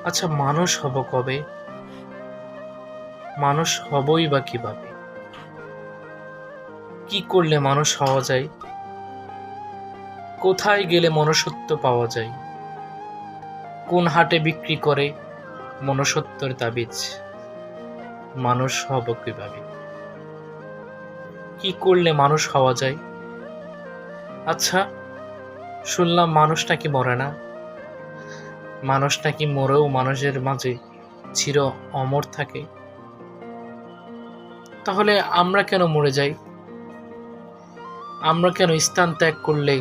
আচ্ছা, মানুষ হব কবে? মানুষ হবই বা কিভাবে? কি করলে মানুষ হওয়া যায়? কোথায় গেলে মনুষ্যত্ব পাওয়া যায়? কোন হাটে বিক্রি করে মনুষ্যত্বের তাবিজ? মানুষ হব কিভাবে? কি করলে মানুষ হওয়া যায়? আচ্ছা, শুনলাম মানুষ নাকি মরে না। মানুষ নাকি মরেও মানুষের মাঝে চির অমর থাকে। তাহলে আমরা কেন মরে যাই? আমরা কেন স্থান ত্যাগ করলে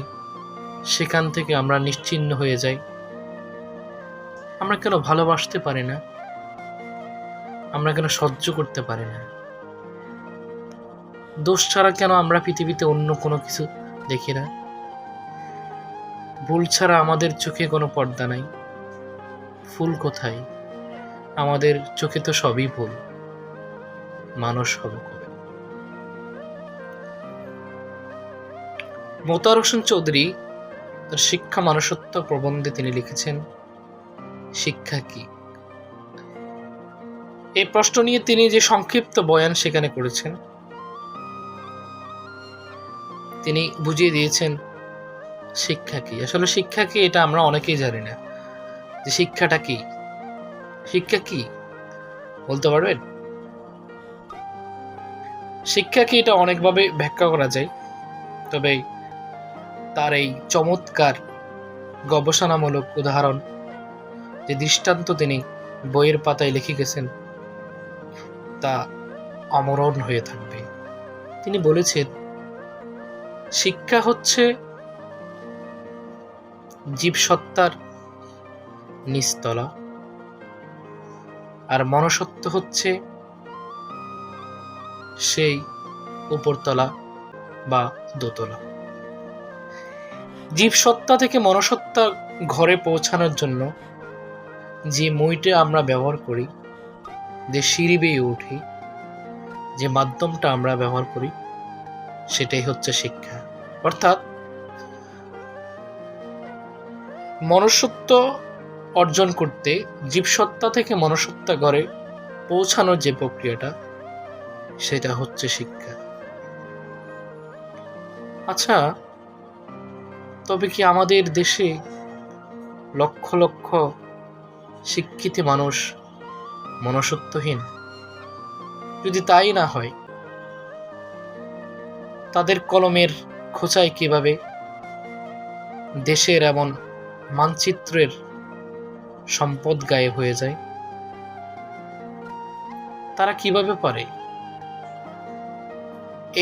সেখান থেকে আমরা নিশ্চিহ্ন হয়ে যাই? আমরা কেন ভালোবাসতে পারি না? আমরা কেন সহ্য করতে পারি না? দোষ ছাড়া কেন আমরা পৃথিবীতে অন্য কোনো কিছু দেখি না? ভুল ছাড়া আমাদের চোখে কোনো পর্দা নাই। ফুল কোথায়? আমাদের চোখে তো সবই ভুল। মানুষ হব কবে? মোতাহার হোসেন চৌধুরী তার শিক্ষা মানুষত্ব প্রবন্ধে তিনি লিখেছেন, শিক্ষা কি? এই প্রশ্ন নিয়ে তিনি যে সংক্ষিপ্ত বয়ান সেখানে করেছেন, তিনি বুঝিয়ে দিয়েছেন শিক্ষা কি। আসলে শিক্ষা কি এটা আমরা অনেকেই জানি না, যে শিক্ষাটা কি। শিক্ষা কি বলতে পারবেন? শিক্ষা কি এটা অনেকভাবে ব্যাখ্যা করা যায়, তবে তার এই চমৎকার গবেষণামূলক উদাহরণ, যে দৃষ্টান্ত তিনি বইয়ের পাতায় লিখে গেছেন, তা অমরণ হয়ে থাকবে। তিনি বলেছেন, শিক্ষা হচ্ছে জীবসত্তার নিচতলা, আর মনুষ্যত্ব হচ্ছে সেই উপরতলা বা দোতলা। জীবসত্তা থেকে মনুষ্যত্বা ঘরে পৌঁছানোর জন্য যে মইটা আমরা ব্যবহার করি, যে সিঁড়ি বেয়ে উঠি, যে মাধ্যমটা আমরা ব্যবহার করি, সেটাই হচ্ছে শিক্ষা। অর্থাৎ মনুষ্যত্ব অর্জন করতে জীবসত্তা থেকে মনুষ্যত্বা ঘরে পৌঁছানোর যে প্রক্রিয়াটা, সেটা হচ্ছে শিক্ষা। আচ্ছা, তবে কি আমাদের দেশে লক্ষ লক্ষ শিক্ষিত মানুষ মনুষ্যত্বহীন? যদি তাই না হয়, তাদের কলমের খোঁচায় কিভাবে দেশের এমন মানচিত্রের সম্পদ গায়েব হয়ে যায়? তারা কিভাবে পারে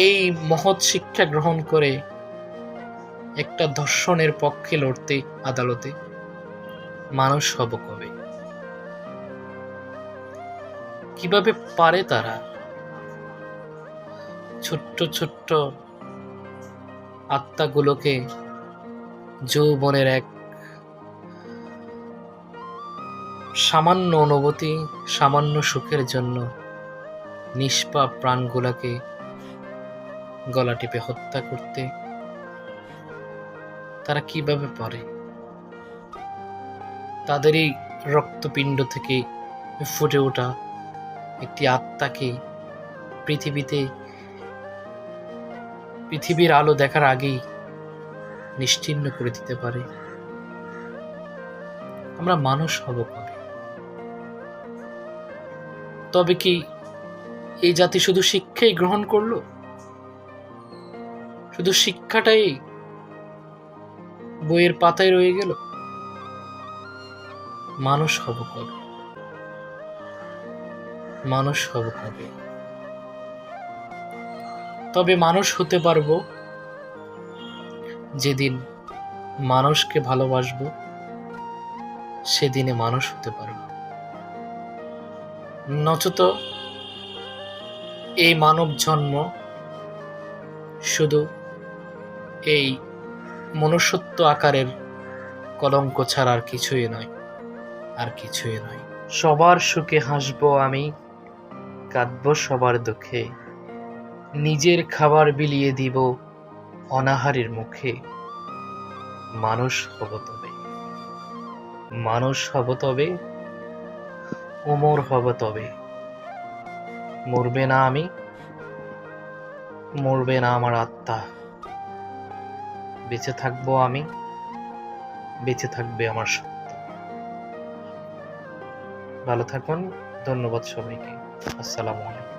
এই মহৎ শিক্ষা গ্রহণ করে একটা ধর্ষণের পক্ষে লড়তে আদালতে? মানুষ হব কবে? কিভাবে পারে তারা? ছোট্ট ছোট্ট আত্মাগুলোকে যৌবনের এক সামান্য অনুভূতি, সামান্য সুখের জন্য নিষ্পাপ প্রাণগুলাকে গলা টিপে হত্যা করতে তারা কিভাবে পারে? তাদের এই রক্তপিণ্ড থেকে ফুটে ওঠা একটি আত্মাকে পৃথিবীর আলো দেখার আগেই নিশ্চিহ্ন করে দিতে পারে? আমরা মানুষ হব কবে? তবে কি এই জাতি শুধু শিক্ষাই গ্রহণ করলো? শুধু শিক্ষাটাই বইয়ের পাতায় রয়ে গেল? মানুষ হব কবে? মানুষ হব কবে? তবে মানুষ হতে পারবো যেদিন মানুষকে ভালোবাসবো, সেদিনে মানুষ হতে পারবো। নচেত এই মানব জন্ম শুধু এই মনুষ্যত্ব আকারের কলঙ্ক ছাড়া আর কিছুই নয়, আর কিছুই নয়। সবার সুখে হাসবো আমি, কাঁদবো সবার দুঃখে, নিজের খাবার বিলিয়ে দিব অনাহারের মুখে। মানুষ হব তবে, মানুষ হব তবে, অমর হব তবে, মরবে না আমি, মরবে না আমার আত্মা, বেঁচে থাকবো আমি, বেঁচে থাকবে আমার সত্তা। ভালো থাকুন। ধন্যবাদ সবাইকে। আসসালামু আলাইকুম।